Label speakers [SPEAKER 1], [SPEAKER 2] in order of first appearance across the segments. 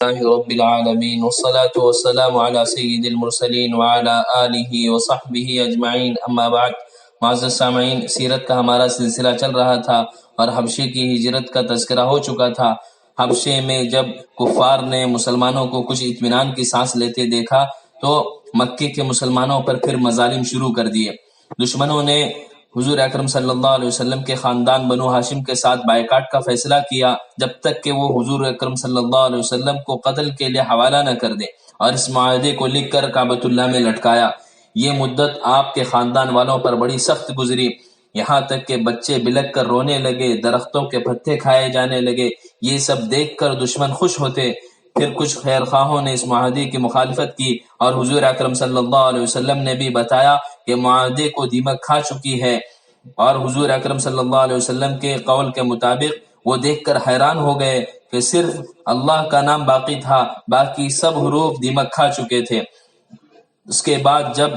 [SPEAKER 1] لله رب العالمين والصلاة والسلام على سید المرسلین وعلى آلہ وصحبہ اجمعین، اما بعد۔ معزز سامعین، سیرت کا ہمارا سلسلہ چل رہا تھا اور حبشے کی ہجرت کا تذکرہ ہو چکا تھا۔ حبشے میں جب کفار نے مسلمانوں کو کچھ اطمینان کی سانس لیتے دیکھا تو مکے کے مسلمانوں پر پھر مظالم شروع کر دیے۔ دشمنوں نے حضور اکرم صلی اللہ علیہ وسلم کے خاندان بنو ہاشم کے ساتھ بائیکاٹ کا فیصلہ کیا جب تک کہ وہ حضور اکرم صلی اللہ علیہ وسلم کو قتل کے لیے حوالہ نہ کر دیں، اور اس معاہدے کو لکھ کر کعبۃ اللہ میں لٹکایا۔ یہ مدت آپ کے خاندان والوں پر بڑی سخت گزری، یہاں تک کہ بچے بلک کر رونے لگے، درختوں کے پتے کھائے جانے لگے۔ یہ سب دیکھ کر دشمن خوش ہوتے۔ پھر کچھ خیر خواہوں نے اس معاہدے کی مخالفت کی، اور حضور اکرم صلی اللہ علیہ وسلم نے بھی بتایا کہ معاہدے کو دیمک کھا چکی ہے، اور حضور اکرم صلی اللہ علیہ وسلم کے قول کے مطابق وہ دیکھ کر حیران ہو گئے کہ صرف اللہ کا نام باقی تھا، باقی سب حروف دیمک کھا چکے تھے۔ اس کے بعد جب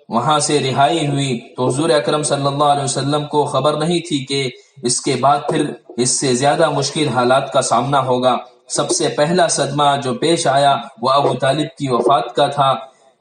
[SPEAKER 1] وہاں سے رہائی ہوئی تو حضور اکرم صلی اللہ علیہ وسلم کو خبر نہیں تھی کہ اس کے بعد پھر اس سے زیادہ مشکل حالات کا سامنا ہوگا۔ سب سے پہلا صدمہ جو پیش آیا وہ ابو طالب کی وفات کا تھا۔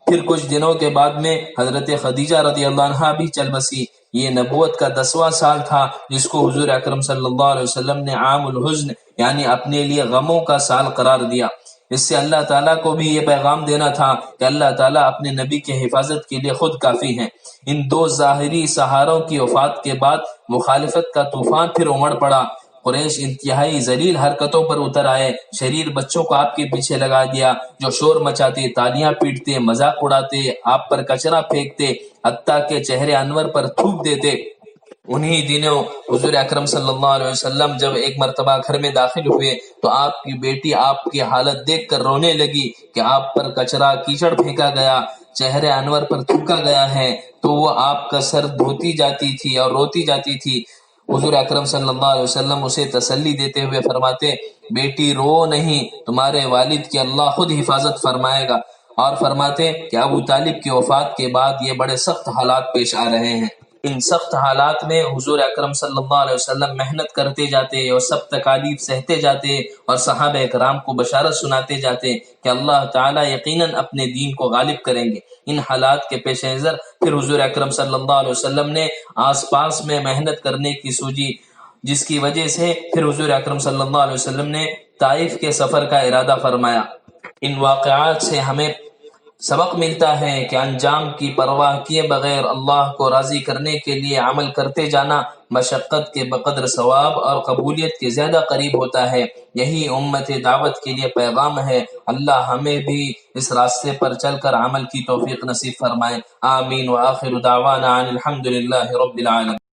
[SPEAKER 1] پھر کچھ دنوں کے بعد میں حضرت خدیجہ رضی اللہ عنہا بھی چل بسی۔ یہ نبوت کا 10واں سال تھا جس کو حضور اکرم صلی اللہ علیہ وسلم نے عام الحزن یعنی اپنے لیے غموں کا سال قرار دیا۔ اس سے اللہ تعالیٰ کو بھی یہ پیغام دینا تھا کہ اللہ تعالیٰ اپنے نبی کے حفاظت کے لیے خود کافی ہیں۔ ان دو ظاہری سہاروں کی وفات کے بعد مخالفت کا طوفان پھر امڑ پڑا۔ قریش انتہائی ذلیل حرکتوں پر اتر آئے، شریر بچوں کو آپ کے پیچھے لگا دیا، جو شور مچاتے، تالیاں پیٹتے، مذاق اڑاتے، آپ پر کچرا پھینکتے، حتیٰ کہ چہرے انور پر تھوک دیتے۔ انہی دنوں حضور اکرم صلی اللہ علیہ وسلم جب ایک مرتبہ گھر میں داخل ہوئے تو آپ کی بیٹی آپ کی حالت دیکھ کر رونے لگی کہ آپ پر کچرا کیچڑ پھینکا گیا، چہرے انور پر تھوکا گیا ہے، تو وہ آپ کا سر دھوتی جاتی تھی اور روتی جاتی تھی۔ حضور اکرم صلی اللہ علیہ وسلم اسے تسلی دیتے ہوئے فرماتے، بیٹی رو نہیں، تمہارے والد کی اللہ خود حفاظت فرمائے گا، اور فرماتے کہ ابو طالب کی وفات کے بعد یہ بڑے سخت حالات پیش آ رہے ہیں۔ ان سخت حالات میں حضور اکرم صلی اللہ علیہ وسلم محنت کرتے جاتے اور سب تکالیف سہتے جاتے، اور صحابہ کرام کو بشارت سناتے جاتے کہ اللہ تعالیٰ یقیناً اپنے دین کو غالب کریں گے۔ ان حالات کے پیش نظر پھر حضور اکرم صلی اللہ علیہ وسلم نے آس پاس میں محنت کرنے کی سوچی، جس کی وجہ سے پھر حضور اکرم صلی اللہ علیہ وسلم نے طائف کے سفر کا ارادہ فرمایا۔ ان واقعات سے ہمیں سبق ملتا ہے کہ انجام کی پرواہ کیے بغیر اللہ کو راضی کرنے کے لیے عمل کرتے جانا مشقت کے بقدر ثواب اور قبولیت کے زیادہ قریب ہوتا ہے۔ یہی امت دعوت کے لیے پیغام ہے۔ اللہ ہمیں بھی اس راستے پر چل کر عمل کی توفیق نصیب فرمائے۔ آمین۔ وآخر دعوانا ان الحمد للہ رب العالمین۔